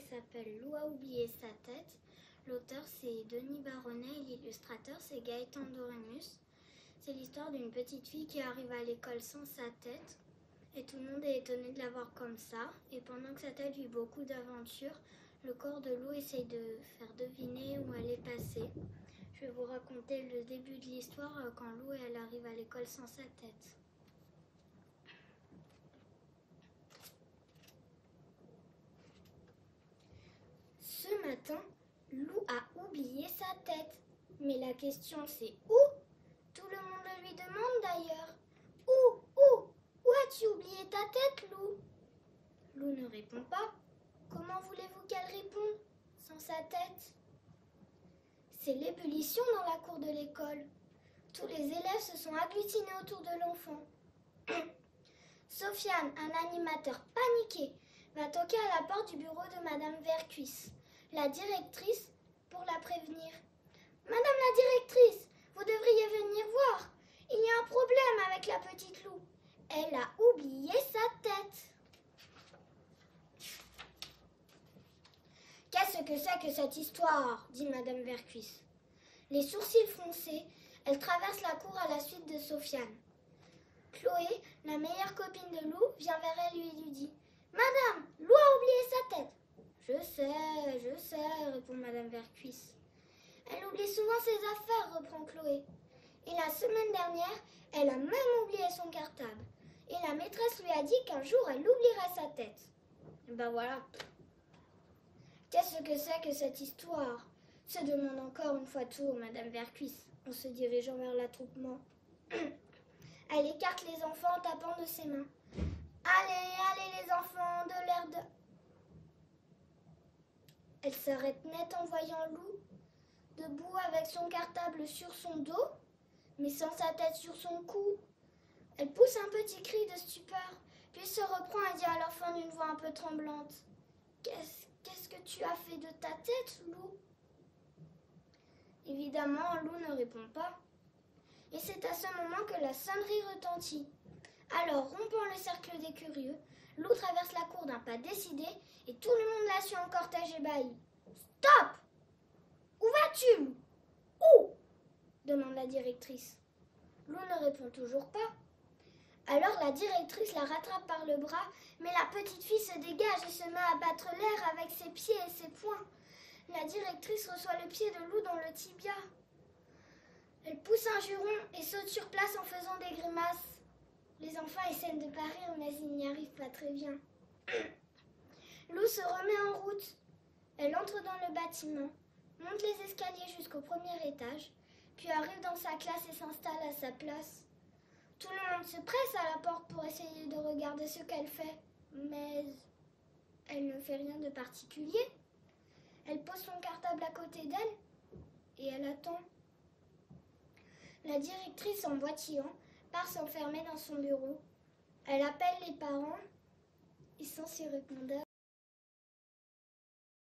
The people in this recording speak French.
s'appelle Lou a oublié sa tête. L'auteur, c'est Denis Baronnet et l'illustrateur, c'est Gaëtan Dorémus. C'est l'histoire d'une petite fille qui arrive à l'école sans sa tête. Et tout le monde est étonné de la voir comme ça. Et pendant que sa tête vit beaucoup d'aventures, le corps de Lou essaye de faire deviner où elle est passée. Je vais vous raconter le début de l'histoire quand Lou elle arrive à l'école sans sa tête. Ce matin, Lou a oublié sa tête. Mais la question c'est où? Tout le monde le lui demande d'ailleurs. Où as-tu oublié ta tête, Lou? Lou ne répond pas. Comment voulez-vous qu'elle réponde sans sa tête? C'est l'ébullition dans la cour de l'école. Tous les élèves se sont agglutinés autour de l'enfant. Sofiane, un animateur paniqué, va toquer à la porte du bureau de Madame Vercuisse, la directrice, pour la prévenir. Madame la directrice, vous devriez venir voir. Il y a un problème avec la petite Lou. Elle a oublié sa tête. Qu'est-ce que c'est que cette histoire? Dit Madame Vercuisse. Les sourcils froncés, elle traverse la cour à la suite de Sofiane. Chloé, la meilleure copine de Lou, vient vers elle et lui dit « Madame, Lou a oublié sa tête !»« Je sais, répond Madame Vercuisse. « Elle oublie souvent ses affaires, reprend Chloé. Et la semaine dernière, elle a même oublié son cartable. Et la maîtresse lui a dit qu'un jour, elle oublierait sa tête. » Et ben voilà. Qu'est-ce que c'est que cette histoire? Se demande encore une fois tout Madame Vercuisse, en se dirigeant vers l'attroupement. Elle écarte les enfants en tapant de ses mains. Allez les enfants, de l'air de... Elle s'arrête net en voyant Lou, debout avec son cartable sur son dos, mais sans sa tête sur son cou. Elle pousse un petit cri de stupeur, puis se reprend et dit à l'enfant d'une voix un peu tremblante. Qu'est-ce que tu as fait de ta tête, Lou? Évidemment, Lou ne répond pas. Et c'est à ce moment que la sonnerie retentit. Alors, rompant le cercle des curieux, Lou traverse la cour d'un pas décidé et tout le monde la suit en cortège ébahi. « Stop! Où vas-tu, Lou? Où ?» demande la directrice. Lou ne répond toujours pas. Alors la directrice la rattrape par le bras, mais la petite fille se dégage et se met à battre l'air avec ses pieds et ses poings. La directrice reçoit le pied de Lou dans le tibia. Elle pousse un juron et saute sur place en faisant des grimaces. Les enfants essaient de parer, mais ils n'y arrivent pas très bien. Lou se remet en route. Elle entre dans le bâtiment, monte les escaliers jusqu'au premier étage, puis arrive dans sa classe et s'installe à sa place. Tout le monde se presse à la porte pour essayer de regarder ce qu'elle fait, mais elle ne fait rien de particulier. Elle pose son cartable à côté d'elle et elle attend. La directrice, en boitillant, part s'enfermer dans son bureau. Elle appelle les parents et sans s'y répondre.